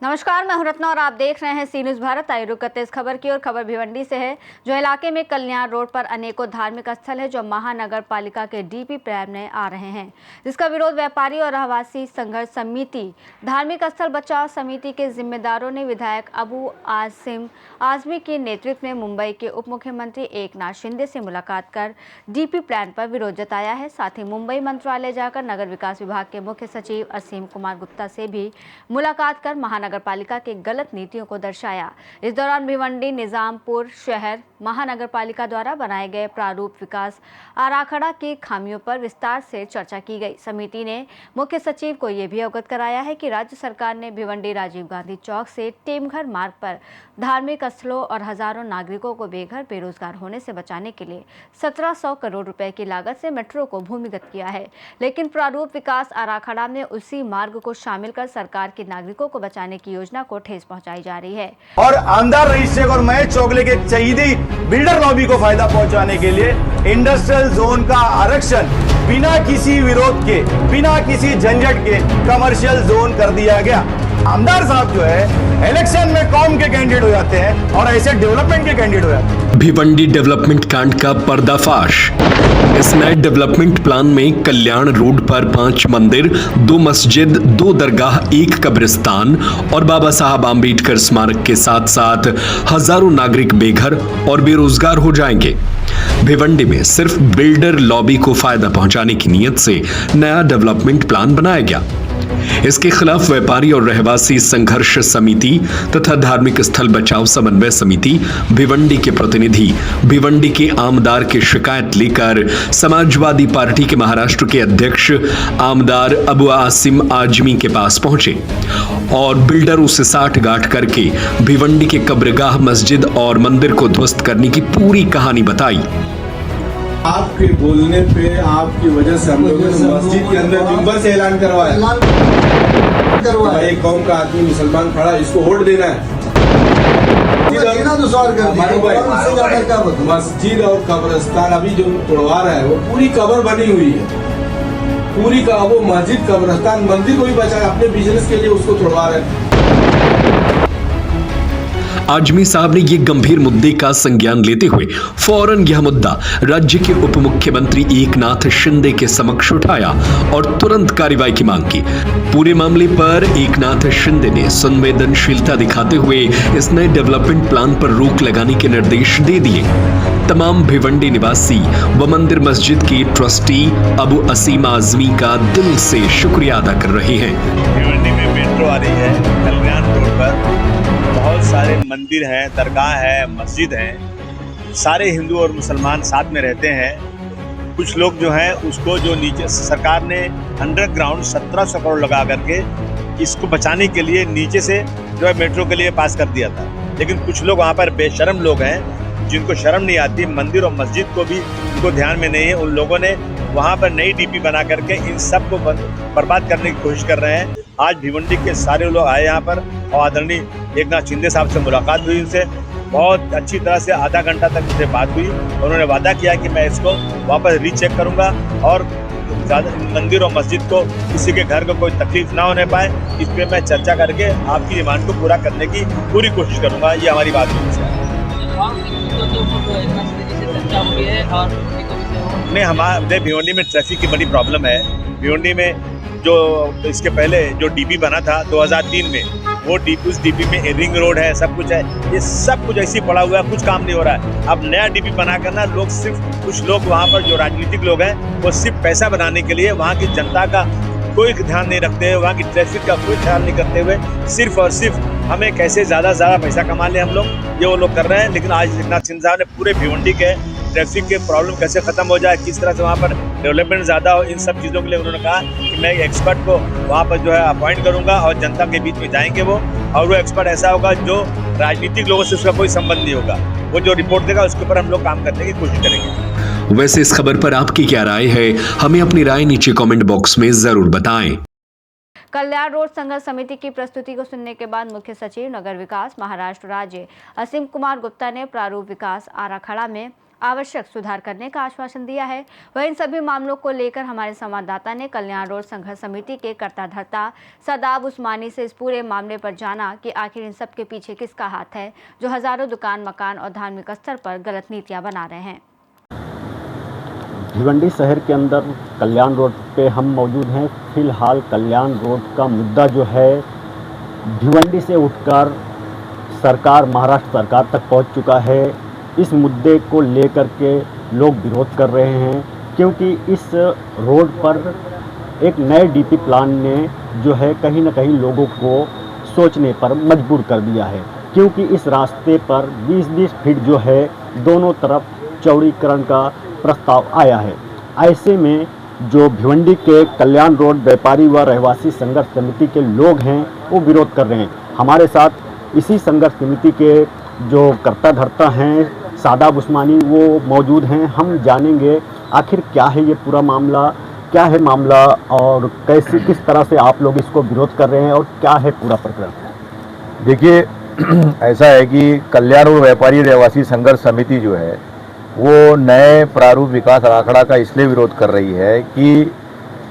नमस्कार, मैं हूं रत्ना और आप देख रहे हैं सी न्यूज़ भारत। आइए रुक करते इस खबर की और खबर भिवंडी से है, जो इलाके में कल्याण रोड पर अनेकों धार्मिक स्थल है जो महानगर पालिका के डीपी प्लान में आ रहे हैं, जिसका विरोध व्यापारी और रहवासी संघर्ष समिति धार्मिक स्थल बचाव समिति के जिम्मेदारों ने विधायक अबू आसिम आजमी के नेतृत्व में मुंबई के उप मुख्यमंत्री एकनाथ शिंदे से मुलाकात कर डीपी प्लान पर विरोध जताया है। साथ ही मुंबई मंत्रालय जाकर नगर विकास विभाग के मुख्य सचिव असीम कुमार गुप्ता से भी मुलाकात कर महानगर पालिका के गलत नीतियों को दर्शाया। इस दौरान भिवंडी निजामपुर शहर महानगर पालिका द्वारा बनाए गए प्रारूप विकास आराखड़ा की खामियों पर विस्तार से चर्चा की गई। समिति ने मुख्य सचिव को यह भी अवगत कराया है कि राज्य सरकार ने भिवंडी राजीव गांधी चौक से टेमघर मार्ग पर धार्मिक स्थलों और हजारों नागरिकों को बेघर बेरोजगार होने से बचाने के लिए 1700 करोड़ रुपए की लागत से मेट्रो को भूमिगत किया है, लेकिन प्रारूप विकास आराखड़ा में उसी मार्ग को शामिल कर सरकार के नागरिकों को बचाने की योजना को ठेस पहुंचाई जा रही है। और आमदार रईस शेख और महेश चोगले के शहीदी बिल्डर लॉबी को फायदा पहुंचाने के लिए इंडस्ट्रियल जोन का आरक्षण बिना किसी विरोध के, बिना किसी झंझट के कमर्शियल जोन कर दिया गया। आमदार साहब जो है इलेक्शन में कौम के कैंडिडेट हो जाते हैं और ऐसे डेवलपमेंट के कैंडिडेट हो जाते हैं। भिवंडी डेवलपमेंट कांड का पर्दाफाश। इस नए डेवलपमेंट प्लान में कल्याण रोड पर 5 मंदिर, 2 मस्जिद, 2 दरगाह, 1 कब्रिस्तान और बाबा साहब आम्बेडकर स्मारक के साथ साथ हजारों नागरिक बेघर और बेरोजगार हो जाएंगे। भिवंडी में सिर्फ बिल्डर लॉबी को फायदा पहुंचाने की नीयत से नया डेवलपमेंट प्लान बनाया गया। इसके खिलाफ व्यापारी और रहवासी संघर्ष समिति तथा धार्मिक स्थल बचाव समन्वय समिति भिवंडी के प्रतिनिधि भिवंडी के आमदार की शिकायत लेकर समाजवादी पार्टी के महाराष्ट्र के अध्यक्ष आमदार अबू आसिम आजमी के पास पहुंचे और बिल्डरों से साठगांठ करके भिवंडी के कब्रगाह, मस्जिद और मंदिर को ध्वस्त करने की पूरी कहानी बताई। आपके बोलने पे, आपकी वजह से हम लोगों ने मस्जिद के अंदर मिंबर से ऐलान करवाया। एक कौम का आदमी मुसलमान खड़ा, इसको वोट देना है। मस्जिद और कब्रिस्तान अभी जो तोड़वा रहा है वो पूरी कब्र बनी हुई है, पूरी का वो मस्जिद, कब्रिस्तान, मंदिर को भी बचा अपने बिजनेस के लिए उसको तोड़वा रहे हैं। आजमी साहब ने ये गंभीर मुद्दे का संज्ञान लेते हुए फौरन यह मुद्दा राज्य के उप मुख्यमंत्री एकनाथ शिंदे के समक्ष उठाया और तुरंत कार्रवाई की मांग की। पूरे मामले पर एकनाथ शिंदे ने संवेदनशीलता दिखाते हुए इस नए डेवलपमेंट प्लान पर रोक लगाने के निर्देश दे दिए। तमाम भिवंडी निवासी व मंदिर मस्जिद के ट्रस्टी अबू असीम आजमी का दिल से शुक्रिया अदा कर रहे हैं। भिवंडी में मेट्रो आ रही है, कल्याण रोड पर बहुत सारे मंदिर हैं, दरगाह है, मस्जिद हैं, सारे हिंदू और मुसलमान साथ में रहते हैं। कुछ लोग जो हैं उसको जो नीचे सरकार ने अंडरग्राउंड 1700 करोड़ लगा करके इसको बचाने के लिए नीचे से जो है मेट्रो के लिए पास कर दिया था, लेकिन कुछ लोग वहाँ पर बेशर्म लोग हैं जिनको शर्म नहीं आती, मंदिर और मस्जिद को भी उनको ध्यान में नहीं है। उन लोगों ने वहाँ पर नई डीपी बना करके इन सब को बर्बाद करने की कोशिश कर रहे हैं। आज भिवंडी के सारे लोग आए यहाँ पर और आदरणीय एकनाथ शिंदे साहब से मुलाकात हुई। उनसे बहुत अच्छी तरह से आधा घंटा तक मुझे बात हुई। उन्होंने वादा किया कि मैं इसको वापस रीचेक करूँगा और मंदिर और मस्जिद को किसी के घर को कोई तकलीफ ना होने पाए, इस पर मैं चर्चा करके आपकी डिमांड को पूरा करने की पूरी कोशिश करूँगा। ये हमारी बात है। नहीं, हमारे भिवंडी में ट्रैफिक की बड़ी प्रॉब्लम है। भिवंडी में जो इसके पहले जो डीपी बना था 2003 में, वो उस डीपी में रिंग रोड है, सब कुछ है, ये सब कुछ ऐसे ही पड़ा हुआ है, कुछ काम नहीं हो रहा है। अब नया डीपी बना करना, लोग सिर्फ कुछ लोग वहाँ पर जो राजनीतिक लोग हैं वो सिर्फ पैसा बनाने के लिए वहाँ की जनता का कोई ध्यान नहीं रखते हुए, वहाँ की ट्रैफिक का कोई ख्याल नहीं करते हुए सिर्फ और सिर्फ हमें कैसे ज़्यादा से ज़्यादा पैसा कमा ले हम लोग, ये वो लोग कर रहे हैं। लेकिन आज एकनाथ शिंदे साहब ने पूरे भिवंडी के ट्रैफिक के प्रॉब्लम कैसे खत्म हो जाए, किस तरह से वहाँ पर डेवलपमेंट ज़्यादा हो, इन सब चीज़ों के लिए उन्होंने कहा कि मैं एक एक्सपर्ट को वहाँ पर जो है अपॉइंट करूँगा और जनता के बीच में जाएंगे वो, और वो एक्सपर्ट ऐसा होगा जो राजनीतिक लोगों से उसका कोई संबंध नहीं होगा। वो जो रिपोर्ट देगा उसके ऊपर हम लोग काम करने की कोशिश करेंगे। वैसे इस खबर पर आपकी क्या राय है, हमें अपनी राय नीचे कमेंट बॉक्स में जरूर बताएं। कल्याण रोड संघर्ष समिति की प्रस्तुति को सुनने के बाद मुख्य सचिव नगर विकास महाराष्ट्र राज्य असीम कुमार गुप्ता ने प्रारूप विकास आराखड़ा में आवश्यक सुधार करने का आश्वासन दिया है। वह इन सभी मामलों को लेकर हमारे संवाददाता ने कल्याण रोड संघर्ष समिति के कर्ता धर्ता सदाब उस्मानी से इस पूरे मामले पर जाना कि आखिर इन सब के पीछे किसका हाथ है जो हजारों दुकान, मकान और धार्मिक स्तर पर गलत नीतियां बना रहे हैं। भिवंडी शहर के अंदर कल्याण रोड पे हम मौजूद हैं। फिलहाल कल्याण रोड का मुद्दा जो है भिवंडी से उठकर सरकार, महाराष्ट्र सरकार तक पहुंच चुका है। इस मुद्दे को लेकर के लोग विरोध कर रहे हैं क्योंकि इस रोड पर एक नए डीपी प्लान ने जो है कहीं ना कहीं लोगों को सोचने पर मजबूर कर दिया है, क्योंकि इस रास्ते पर 20-20 फीट जो है दोनों तरफ चौड़ीकरण का प्रस्ताव आया है। ऐसे में जो भिवंडी के कल्याण रोड व्यापारी व रहवासी संघर्ष समिति के लोग हैं वो विरोध कर रहे हैं। हमारे साथ इसी संघर्ष समिति के जो कर्ता धर्ता हैं सादाब उस्मानी वो मौजूद हैं। हम जानेंगे आखिर क्या है ये पूरा मामला, क्या है मामला और कैसे किस तरह से आप लोग इसको विरोध कर रहे हैं और क्या है पूरा प्रकरण। देखिए ऐसा है कि कल्याण रोड व्यापारी रहवासी संघर्ष समिति जो है वो नए प्रारूप विकास आंकड़ा का इसलिए विरोध कर रही है कि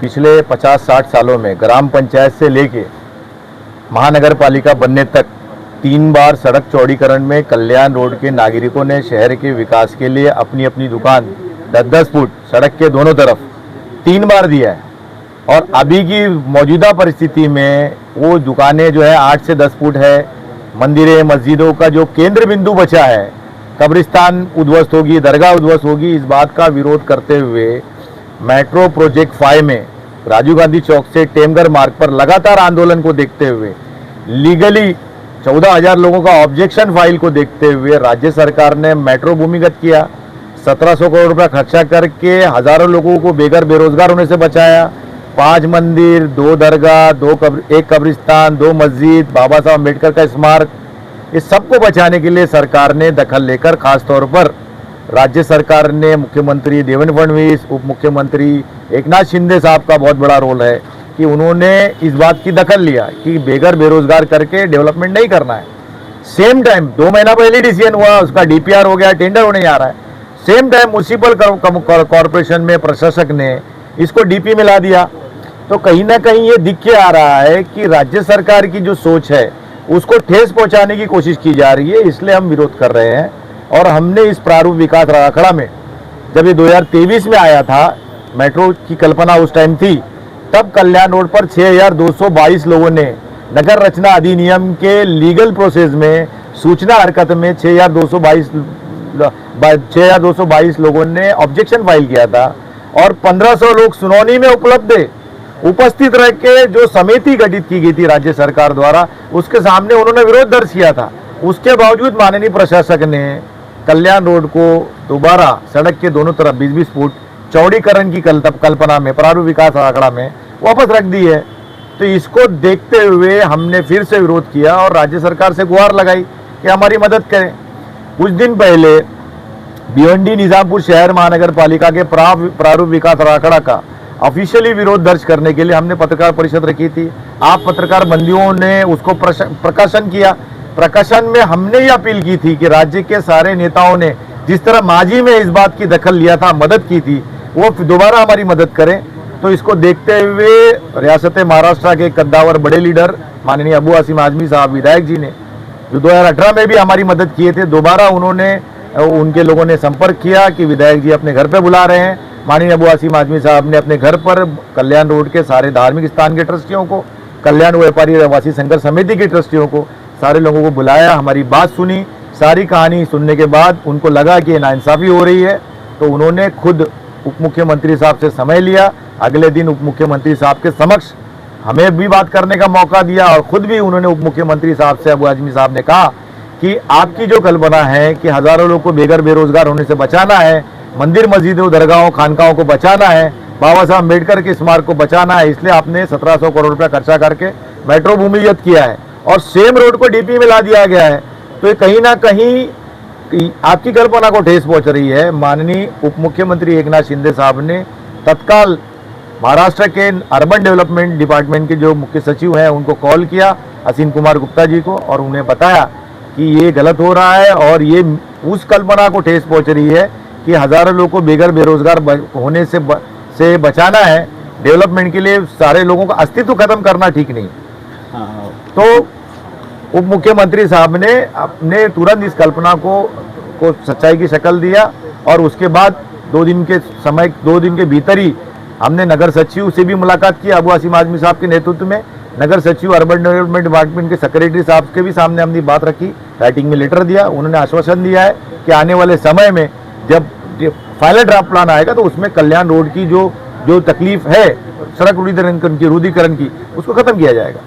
पिछले 50-60 सालों में ग्राम पंचायत से लेके महानगर पालिका बनने तक 3 बार सड़क चौड़ीकरण में कल्याण रोड के नागरिकों ने शहर के विकास के लिए अपनी अपनी दुकान 10-10 फुट सड़क के दोनों तरफ 3 बार दिया है। और अभी की मौजूदा परिस्थिति में वो दुकानें जो है 8 से 10 फुट है। मंदिरें, मस्जिदों का जो केंद्र बिंदु बचा है, कब्रिस्तान उद्ध्वस्त होगी, दरगाह उद्ध्वस्त होगी, इस बात का विरोध करते हुए मेट्रो प्रोजेक्ट 5 में राजीव गांधी चौक से टेमघर मार्ग पर लगातार आंदोलन को देखते हुए लीगली 14,000 लोगों का ऑब्जेक्शन फाइल को देखते हुए राज्य सरकार ने मेट्रो भूमिगत किया। 1700 करोड़ रुपया खर्चा करके हजारों लोगों को बेरोजगार होने से बचाया। 5 मंदिर, 2 दरगाह, 1 कब्रिस्तान, 2 मस्जिद, बाबा साहब अम्बेडकर का स्मारक, इस सबको बचाने के लिए सरकार ने दखल लेकर खास तौर पर राज्य सरकार ने मुख्यमंत्री देवेंद्र फडणवीस, उप मुख्यमंत्री एकनाथ शिंदे साहब का बहुत बड़ा रोल है कि उन्होंने इस बात की दखल लिया कि बेरोजगार करके डेवलपमेंट नहीं करना है। सेम टाइम 2 महीना पहले डिसीजन हुआ, उसका डीपीआर हो गया, टेंडर होने जा रहा है। सेम टाइम म्युनिसिपल कॉरपोरेशन में प्रशासक ने इसको डीपी में ला दिया। तो कहीं ना कहीं ये दिख के आ रहा है कि राज्य सरकार की जो सोच है उसको ठेस पहुंचाने की कोशिश की जा रही है, इसलिए हम विरोध कर रहे हैं। और हमने इस प्रारूप विकास आंकड़ा में जब ये 2023 में आया था, मेट्रो की कल्पना उस टाइम थी, तब कल्याण रोड पर 6,222 लोगों ने नगर रचना अधिनियम के लीगल प्रोसेस में सूचना हरकत में 6,222 लोगों ने ऑब्जेक्शन फाइल किया था और 1500 लोग सुनौनी में उपस्थित रह के जो समिति गठित की गई थी राज्य सरकार द्वारा, उसके सामने उन्होंने विरोध दर्ज किया था। उसके बावजूद माननीय प्रशासक ने कल्याण रोड को दोबारा सड़क के दोनों तरफ 20-20 फुट चौड़ीकरण की कल्पना में प्रारूप विकास आंकड़ा में वापस रख दी है। तो इसको देखते हुए हमने फिर से विरोध किया और राज्य सरकार से गुहार लगाई कि हमारी मदद करें। कुछ दिन पहले भिवंडी निजामपुर शहर महानगर पालिका के प्रारूप विकास आंकड़ा का ऑफिशियली विरोध दर्ज करने के लिए हमने पत्रकार परिषद रखी थी। आप पत्रकार बंधुओं ने उसको प्रकाशन किया। प्रकाशन में हमने ये अपील की थी कि राज्य के सारे नेताओं ने जिस तरह माजी में इस बात की दखल लिया था, मदद की थी, वो दोबारा हमारी मदद करें। तो इसको देखते हुए रियासत महाराष्ट्र के कद्दावर बड़े लीडर माननीय अबू आसिम आजमी साहब विधायक जी ने जो 2018 में भी हमारी मदद किए थे, दोबारा उनके लोगों ने संपर्क किया कि विधायक जी अपने घर पे बुला रहे हैं। माननीय अबू आसिम आजमी साहब ने अपने घर पर कल्याण रोड के सारे धार्मिक स्थान के ट्रस्टियों को, कल्याण व्यापारी रहवासी संघर्ष समिति के ट्रस्टियों को, सारे लोगों को बुलाया, हमारी बात सुनी। सारी कहानी सुनने के बाद उनको लगा कि नाइंसाफ़ी हो रही है, तो उन्होंने खुद उप मुख्यमंत्री साहब से समय लिया। अगले दिन उप मुख्यमंत्री साहब के समक्ष हमें भी बात करने का मौका दिया और खुद भी उन्होंने उप मुख्यमंत्री साहब से, अबू आजमी साहब ने कहा कि आपकी जो कल्पना है कि हजारों लोग को बेरोजगार होने से बचाना है, मंदिर मस्जिदों, दरगाहों, खानकाहों को बचाना है, बाबा साहब अम्बेडकर के स्मारक को बचाना है, इसलिए आपने 1700 करोड़ रुपया खर्चा करके मेट्रो भूमिगत किया है और सेम रोड को डीपी में ला दिया गया है। तो ये कहीं ना कहीं आपकी कल्पना को ठेस पहुंच रही है। माननीय उप मुख्यमंत्री एकनाथ शिंदे साहब ने तत्काल महाराष्ट्र के अर्बन डेवलपमेंट डिपार्टमेंट के जो मुख्य सचिव हैं उनको कॉल किया, असीम कुमार गुप्ता जी को, और उन्हें बताया कि ये गलत हो रहा है और ये उस कल्पना को ठेस पहुंच रही है कि हज़ारों लोगों को बेरोजगार होने से बचाना है, डेवलपमेंट के लिए सारे लोगों का अस्तित्व खत्म करना ठीक नहीं। तो उप मुख्यमंत्री साहब ने अपने तुरंत इस कल्पना को सच्चाई की शक्ल दिया और उसके बाद 2 दिन के भीतर ही हमने नगर सचिव से भी मुलाकात की, अबू आसिम आजमी साहब के नेतृत्व में। नगर सचिव अर्बन डेवलपमेंट डिपार्टमेंट के सेक्रेटरी साहब के भी सामने हमने बात रखी, राइटिंग में लेटर दिया। उन्होंने आश्वासन दिया है कि आने वाले समय में जब फाइनल ड्राफ्ट प्लान आएगा तो उसमें कल्याण रोड की जो तकलीफ है सड़क रुदीकरण की उसको खत्म किया जाएगा।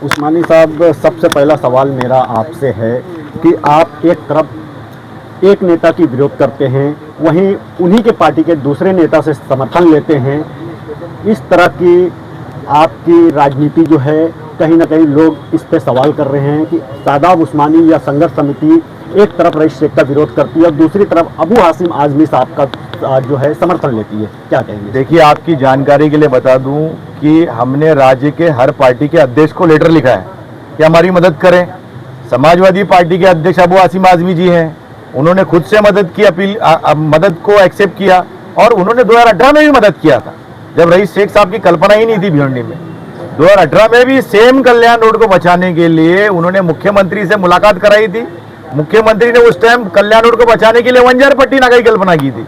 उस्मानी साहब, सबसे पहला सवाल मेरा आपसे है कि आप एक तरफ एक नेता की विरोध करते हैं, वहीं उन्हीं के पार्टी के दूसरे नेता से समर्थन लेते हैं। इस तरह की आपकी राजनीति जो है, कहीं ना कहीं लोग इस पे सवाल कर रहे हैं कि शादाब उस्मानी या संघर्ष समिति एक तरफ रईस शेख का विरोध करती है और दूसरी तरफ अबू हाशिम आजमी साहब का जो है समर्थन लेती है, क्या कहेंगे? देखिए, आपकी जानकारी के लिए बता दूं कि हमने राज्य के हर पार्टी के अध्यक्ष को लेटर लिखा है कि हमारी मदद करें। समाजवादी पार्टी के अध्यक्ष अबू हाशिम आजमी जी हैं, उन्होंने खुद से मदद की मदद को एक्सेप्ट किया और उन्होंने 2018 में भी मदद किया था, जब रईस शेख साहब की कल्पना ही नहीं थी भिवंडी में। 2018 में भी सेम कल्याण रोड को बचाने के लिए उन्होंने मुख्यमंत्री से मुलाकात कराई थी। मुख्यमंत्री ने उस टाइम कल्याण रोड को बचाने के लिए वंजारपट्टी नाका की कल्पना की थी।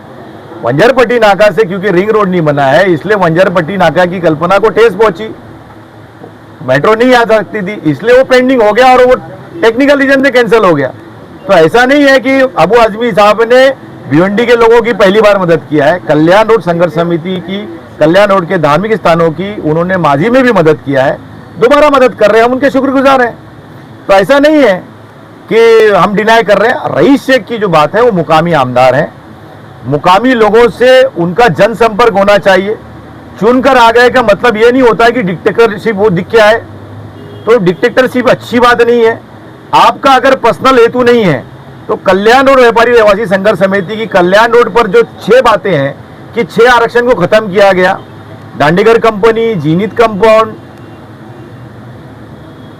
वंजारपट्टी नाका से क्योंकि रिंग रोड नहीं बना है, इसलिए वंजारपट्टी नाका की कल्पना को ठेस पहुंची, मेट्रो नहीं आ सकती थी, इसलिए वो पेंडिंग हो गया और वो टेक्निकल रीजन से कैंसिल हो गया। तो ऐसा नहीं है कि अबू आजमी साहब ने भिवंडी के लोगों की पहली बार मदद किया है। कल्याण रोड संघर्ष समिति की, कल्याण रोड के धार्मिक स्थानों की उन्होंने माजी में भी मदद किया है, दोबारा मदद कर रहे हैं, हम उनके शुक्रगुजार हैं। तो ऐसा नहीं है कि हम डिनाई कर रहे हैं। रईस शेख की जो बात है वो मुकामी आमदार हैं, मुकामी लोगों से उनका जनसंपर्क होना चाहिए। चुनकर आ गए का मतलब ये नहीं होता है कि डिक्टेटरशिप वो दिख के आए, तो डिक्टेटरशिप अच्छी बात नहीं है। आपका अगर पर्सनल हेतु नहीं है तो कल्याण रोड व्यापारी रहवासी संघर्ष समिति की कल्याण रोड पर जो 6 बातें हैं कि 6 आरक्षण को खत्म किया गया, दांडीगर कंपनी, जीनित कंपाउंड,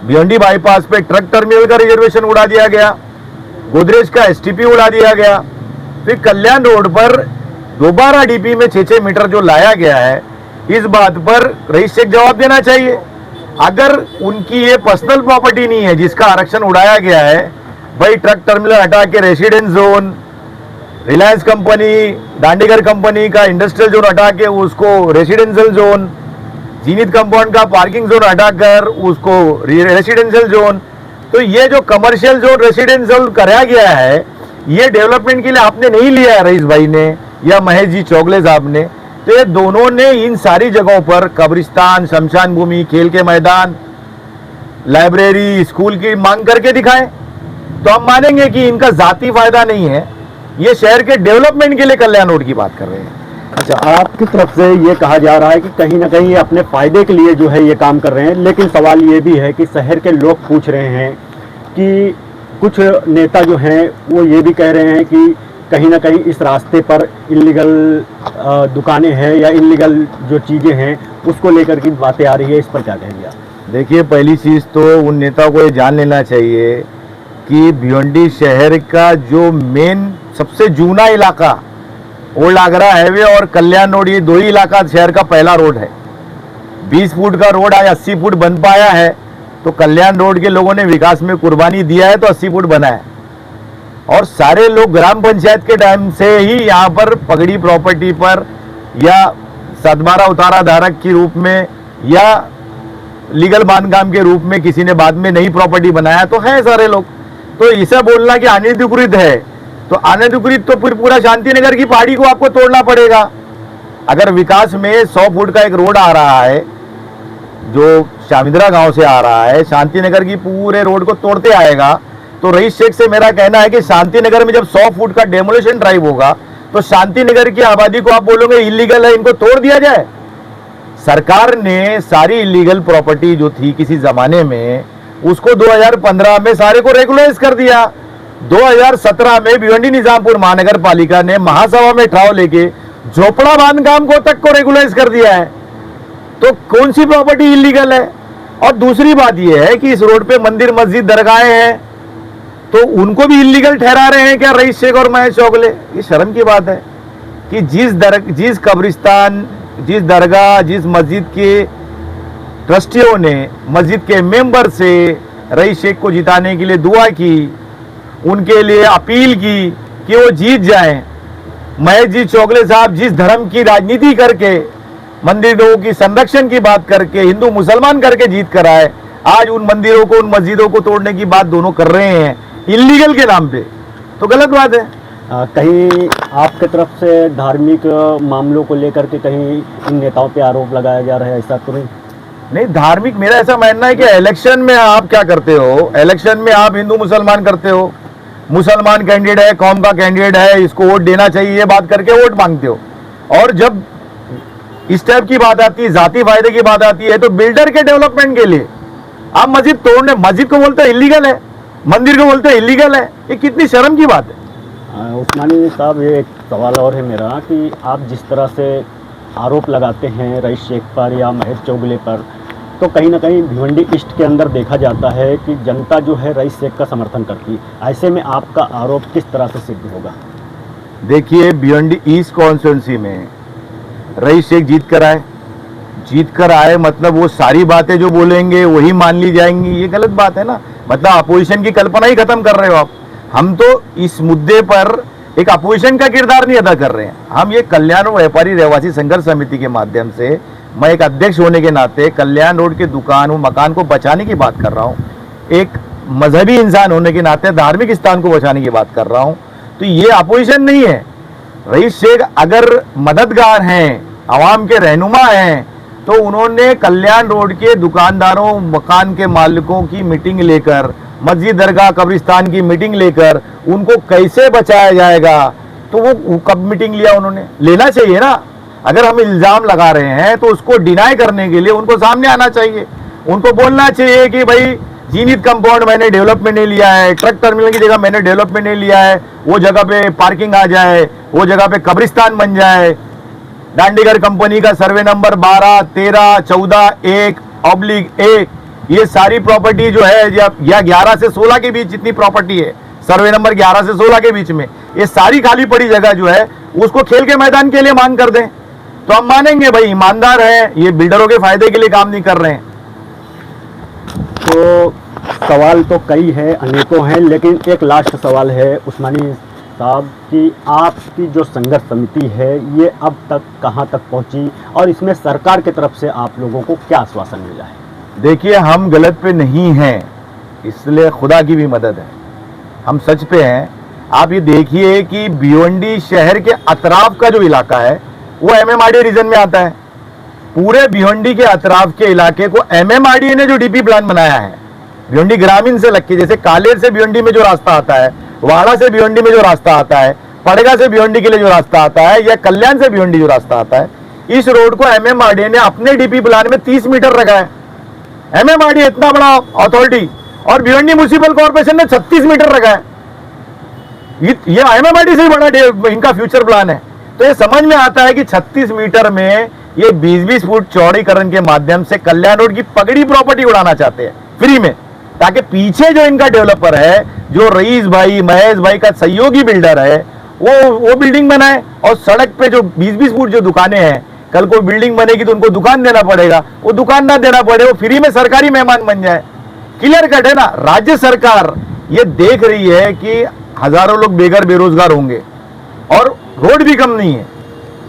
भिवंडी बाईपास पे ट्रक टर्मिनल का रिजर्वेशन उड़ा दिया गया, गोदरेज का एसटीपी उड़ा दिया गया, फिर कल्याण रोड पर दोबारा डीपी में 6-6 मीटर जो लाया गया है, इस बात पर रईस शेख जवाब देना चाहिए। अगर उनकी ये पर्सनल प्रॉपर्टी नहीं है जिसका आरक्षण उड़ाया गया है, भाई ट्रक टर्मिनल हटा के रेसिडेंस जोन, रिलायंस कंपनी, दांडीगर कंपनी का इंडस्ट्रियल जोन हटा के उसको रेसिडेंशियल जोन, जीनित कंपाउंड का पार्किंग जोन हटाकर उसको रेसिडेंशियल जोन, तो ये जो कमर्शियल जोन रेसिडेंशियल कराया गया है, ये डेवलपमेंट के लिए आपने नहीं लिया है रईस भाई ने या महेश जी चौगले साहब ने। तो ये दोनों ने इन सारी जगहों पर कब्रिस्तान, शमशान भूमि, खेल के मैदान, लाइब्रेरी, स्कूल की मांग करके दिखाएं, तो हम मानेंगे कि इनका जाती फायदा नहीं है, ये शहर के डेवलपमेंट के लिए कल्याण रोड की बात कर रहे हैं। अच्छा, आपकी तरफ से ये कहा जा रहा है कि कहीं ना कहीं ये अपने फायदे के लिए जो है ये काम कर रहे हैं, लेकिन सवाल ये भी है कि शहर के लोग पूछ रहे हैं कि कुछ नेता जो हैं वो ये भी कह रहे हैं कि कहीं ना कहीं इस रास्ते पर इल्लीगल दुकानें हैं या इल्लीगल जो चीज़ें हैं उसको लेकर की बातें आ रही है, इस पर क्या कहेंगे आप? देखिए, पहली चीज़ तो उन नेताओं को ये जान लेना चाहिए कि भिवंडी शहर का जो मेन सबसे जूना इलाका ओल्ड आगरा हाईवे और कल्याण रोड, ये 2 ही इलाका शहर का पहला रोड है। 20 फुट का रोड आज 80 फुट बन पाया है, तो कल्याण रोड के लोगों ने विकास में कुर्बानी दिया है तो 80 फुट बना है। और सारे लोग ग्राम पंचायत के टाइम से ही यहाँ पर पगड़ी प्रॉपर्टी पर या 7/12 उतारा धारक के रूप में या लीगल बांधकाम के रूप में किसी ने बाद में नई प्रॉपर्टी बनाया, तो है सारे लोग। तो इसे बोलना कि अनधिकृत है, तो अनधिकृत तो फिर पूरा शांतिनगर की पहाड़ी को आपको तोड़ना पड़ेगा। अगर विकास में 100 फुट का एक रोड आ रहा है जो शामिंद्रा गांव से आ रहा है, शांतिनगर की पूरे रोड को तोड़ते आएगा, तो रईस शेख से मेरा कहना है कि शांतिनगर में जब 100 फुट का डेमोलिशन ड्राइव होगा तो शांतिनगर की आबादी को आप बोलोगे इलीगल है, इनको तोड़ दिया जाए। सरकार ने सारी इलीगल प्रॉपर्टी जो थी किसी जमाने में, उसको 2015 में सारे को रेगुलराइज कर दिया। 2017 में भिवंडी निजामपुर महानगर पालिका ने महासभा में ठराव लेके झोपड़ा बांधकाम को तक को रेगुलराइज कर दिया है। तो कौन सी प्रॉपर्टी इलीगल है? और दूसरी बात यह है कि इस रोड पे मंदिर, मस्जिद, दरगाहें हैं, तो उनको भी इलीगल ठहरा रहे हैं क्या रईस शेख और महेश चौगले? ये शर्म की बात है कि जिस कब्रिस्तान, जिस दरगाह, जिस मस्जिद के ट्रस्टियों ने मस्जिद के मेंबर से रईस शेख को जिताने के लिए दुआ की, उनके लिए अपील की कि वो जीत जाएं, महेश जी चौगले साहब जिस धर्म की राजनीति करके, मंदिरों की संरक्षण की बात करके, हिंदू मुसलमान करके जीत कर आए, आज उन मंदिरों को, उन मस्जिदों को तोड़ने की बात दोनों कर रहे हैं इलीगल के नाम पे, तो गलत बात है। कहीं आपके तरफ से धार्मिक मामलों को लेकर के कहीं इन नेताओं पे आरोप लगाया जा रहा है, ऐसा तो नहीं? नहीं, धार्मिक, मेरा ऐसा मानना है कि इलेक्शन में आप क्या करते हो, इलेक्शन में आप हिंदू मुसलमान करते हो, मुसलमान कैंडिडेट है, कौम का कैंडिडेट है, इसको वोट देना चाहिए, ये बात करके वोट मांगते हो। और जब इस टाइप की बात आती है, जाति फायदे की बात आती है, तो बिल्डर के डेवलपमेंट के लिए आप मस्जिद तोड़ने, मस्जिद को बोलते हैं इलीगल है, मंदिर को बोलते हैं इलीगल है, ये कितनी शर्म की बात है। उस्मानी साहब, ये एक सवाल और है मेरा कि आप जिस तरह से आरोप लगाते हैं रईस शेख पर या महेश चौगले पर, तो कहीं ना कहीं भिवंडी ईस्ट के अंदर देखा जाता है कि जनता जो है रईस शेख का समर्थन करती है। ऐसे में आपका आरोप किस तरह से सिद्ध होगा? देखिए, भिवंडी ईस्ट कॉन्स्टिट्यूंसी में रईस शेख जीत कर आए मतलब वो सारी बातें जो बोलेंगे वही मान ली जाएंगी, ये गलत बात है ना। मतलब अपोजिशन की कल्पना ही खत्म कर रहे हो आप। हम तो इस मुद्दे पर एक अपोजिशन का किरदार नहीं अदा कर रहे हैं। हम ये कल्याण व्यापारी रहवासी संघर्ष समिति के माध्यम से, मैं एक अध्यक्ष होने के नाते कल्याण रोड के दुकान व मकान को बचाने की बात कर रहा हूँ। एक मजहबी इंसान होने के नाते धार्मिक स्थान को बचाने की बात कर रहा हूँ। तो ये अपोजिशन नहीं है। रईस शेख अगर मददगार हैं, आवाम के रहनुमा हैं, तो उन्होंने कल्याण रोड के दुकानदारों, मकान के मालिकों की मीटिंग लेकर, मस्जिद, दरगाह, कब्रिस्तान की मीटिंग लेकर उनको कैसे बचाया जाएगा, तो वो कब मीटिंग लिया उन्होंने? लेना चाहिए ना। अगर हम इल्जाम लगा रहे हैं तो उसको डिनाई करने के लिए उनको सामने आना चाहिए। उनको बोलना चाहिए कि भाई जीनित कंपाउंड मैंने डेवलपमेंट नहीं लिया है, ट्रक टर्मिनल की जगह मैंने डेवलपमेंट नहीं लिया है, वो जगह पे पार्किंग आ जाए, वो जगह पे कब्रिस्तान बन जाए। दांडीगर कंपनी का सर्वे नंबर 12, 13, 14, 1/1, ये सारी प्रॉपर्टी जो है, या 11 से 16 के बीच जितनी प्रॉपर्टी है, सर्वे नंबर 11 से 16 के बीच में, ये सारी खाली पड़ी जगह जो है उसको खेल के मैदान के लिए मांग कर दें, तो हम मानेंगे भाई ईमानदार है, ये बिल्डरों के फायदे के लिए काम नहीं कर रहे हैं। तो सवाल तो कई है, अनेकों हैं, लेकिन एक लास्ट सवाल है उस्मानी साहब कि आपकी जो संघर्ष समिति है ये अब तक कहां तक पहुंची और इसमें सरकार की तरफ से आप लोगों को क्या आश्वासन मिला है? देखिए, हम गलत पे नहीं हैं, इसलिए खुदा की भी मदद है, हम सच पे हैं। आप ये देखिए कि भिवंडी शहर के अतराफ का जो इलाका है वो MMRDA रीजन में आता है। पूरे भिवंडी के अतराफ के इलाके को MMRDA ने जो DP प्लान बनाया है, भिवंडी ग्रामीण से लग के, जैसे कालेर से भिवंडी में जो रास्ता आता है, वाड़ा से भिवंडी में जो रास्ता आता है, पड़गा से भिवंडी के लिए जो रास्ता आता है, या कल्याण से भिवंडी जो रास्ता आता है, इस रोड को MMRDA ने अपने DP प्लान में 30 मीटर रखा है। MMRDA इतना बड़ा अथॉरिटी, और भिवंडी म्युनिसिपल कॉर्पोरेशन ने 36 मीटर रखा है। ये MMRDA से बड़ा इनका फ्यूचर प्लान है। तो ये समझ में आता है कि 36 मीटर में ये 20-20 फुट चौड़ीकरण के माध्यम से कल्याण रोड की पगड़ी प्रॉपर्टी उड़ाना चाहते हैं फ्री में, ताकि पीछे जो इनका डेवलपर है, जो रईस भाई, महेश भाई का सहयोगी बिल्डर है, वो बिल्डिंग बनाए, और सड़क पे जो 20-20 फुट जो दुकानें हैं, कल को बिल्डिंग बनेगी तो उनको दुकान देना पड़ेगा, वो दुकान ना देना पड़े, वो फ्री में सरकारी मेहमान बन जाए। क्लियर कट है ना। राज्य सरकार ये देख रही है कि हजारों लोग बेघर बेरोजगार होंगे और रोड भी कम नहीं है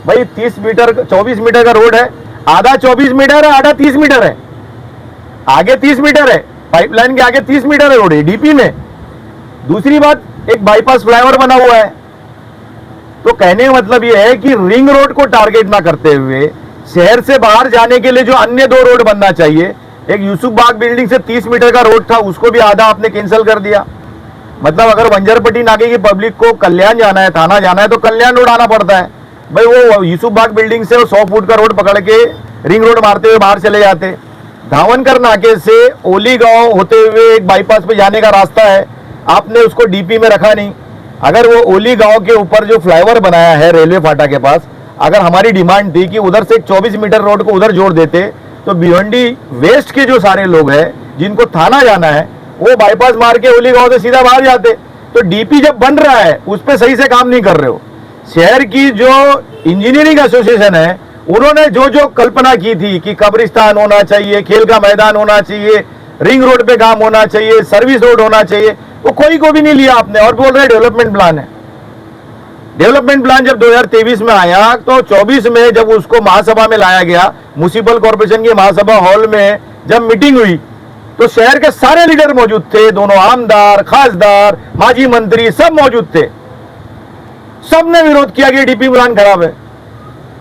भाई। 30 मीटर 24 मीटर का रोड है, आधा 24 मीटर है, आधा 30 मीटर है, आगे 30 मीटर है, पाइपलाइन के आगे 30 मीटर है रोड है DP में। दूसरी बात, एक बाईपास फ्लाईओवर बना हुआ है। तो कहने का मतलब यह है कि रिंग रोड को टारगेट ना करते हुए शहर से बाहर जाने के लिए जो अन्य 2 रोड बनना चाहिए, एक यूसुफ बाग बिल्डिंग से 30 मीटर का रोड था, उसको भी आधा आपने कैंसिल कर दिया। मतलब अगर बंजरपट्टी नाके की पब्लिक को कल्याण जाना है, थाना जाना है, तो कल्याण रोड आना पड़ता है भाई। वो यूसुफ बाग बिल्डिंग से 100 फुट का रोड पकड़ के रिंग रोड मारते हुए बाहर चले जाते। धावनकर नाके से ओली गांव होते हुए एक बाईपास पे जाने का रास्ता है, आपने उसको DP में रखा नहीं। अगर वो ओली गांव के ऊपर जो फ्लाईओवर बनाया है रेलवे फाटा के पास, अगर हमारी डिमांड थी कि उधर से 24 मीटर रोड को उधर जोड़ देते, तो भिवंडी वेस्ट के जो सारे लोग हैं जिनको थाना जाना है, वो बाईपास मार के ओली गांव से सीधा बाहर जाते। तो डीपी जब बन रहा है उस पर सही से काम नहीं कर रहे हो। शहर की जो इंजीनियरिंग एसोसिएशन है उन्होंने जो जो कल्पना की थी कि कब्रिस्तान होना चाहिए, खेल का मैदान होना चाहिए, रिंग रोड पे काम होना चाहिए, सर्विस रोड होना चाहिए, वो कोई को भी नहीं लिया आपने और बोल रहे डेवलपमेंट प्लान है। डेवलपमेंट प्लान जब 2023 में आया तो 24 में जब उसको महासभा में लाया गया, म्युनिसिपल कॉर्पोरेशन की महासभा हॉल में जब मीटिंग हुई तो शहर के सारे लीडर मौजूद थे, दोनों आमदार, खासदार, माजी मंत्री सब मौजूद थे। सबने विरोध किया कि डीपी प्लान खराब है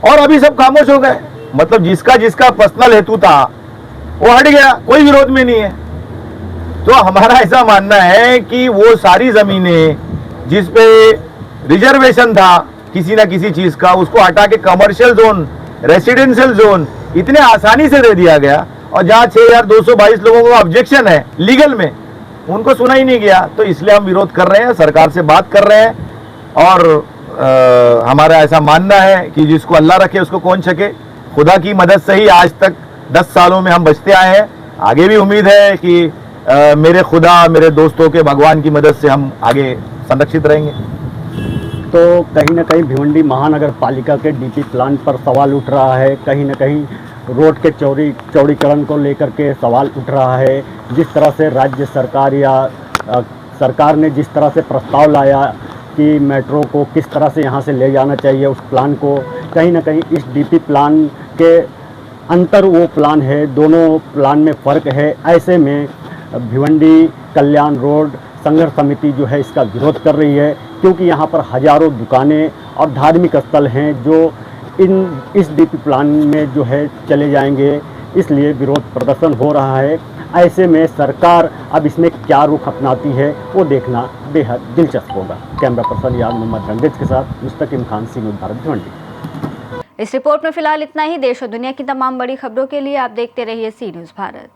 और अभी सब खामोश हो गए। मतलब जिसका जिसका पर्सनल हेतु था वो हट गया, कोई विरोध में नहीं है। तो हमारा ऐसा मानना है कि वो सारी जमीनें जिस पे रिजर्वेशन था किसी ना किसी चीज का, उसको हटा के कमर्शियल जोन, रेसिडेंशियल जोन इतने आसानी से दे दिया गया। और जहां 6222 लोगों को ऑब्जेक्शन है लीगल में, उनको सुना ही नहीं गया। तो इसलिए हम विरोध कर रहे हैं, सरकार से बात कर रहे हैं और हमारा ऐसा मानना है कि जिसको अल्लाह रखे उसको कौन छके। खुदा की मदद से ही आज तक 10 सालों में हम बचते आए हैं। आगे भी उम्मीद है कि मेरे खुदा, मेरे दोस्तों के भगवान की मदद से हम आगे संरक्षित रहेंगे। तो कहीं ना कहीं भिवंडी महानगर पालिका के डीपी प्लान पर सवाल उठ रहा है, कहीं ना कहीं रोड के चौड़ीकरण को लेकर के सवाल उठ रहा है। जिस तरह से राज्य सरकार या सरकार ने जिस तरह से प्रस्ताव लाया कि मेट्रो को किस तरह से यहाँ से ले जाना चाहिए, उस प्लान को कहीं ना कहीं इस डीपी प्लान के अंतर वो प्लान है, दोनों प्लान में फ़र्क है। ऐसे में भिवंडी कल्याण रोड संघर्ष समिति जो है इसका विरोध कर रही है, क्योंकि यहाँ पर हजारों दुकानें और धार्मिक स्थल हैं जो इस डीपी प्लान में जो है चले जाएंगे। इसलिए विरोध प्रदर्शन हो रहा है। ऐसे में सरकार अब इसमें क्या रुख अपनाती है वो देखना बेहद दिलचस्प होगा। कैमरा पर्सन यार मोहम्मद रंगेज के साथ मुस्तकिम खान, सी न्यूज़ भारत, भिवंडी। इस रिपोर्ट में फिलहाल इतना ही। देश और दुनिया की तमाम बड़ी खबरों के लिए आप देखते रहिए सी न्यूज़ भारत।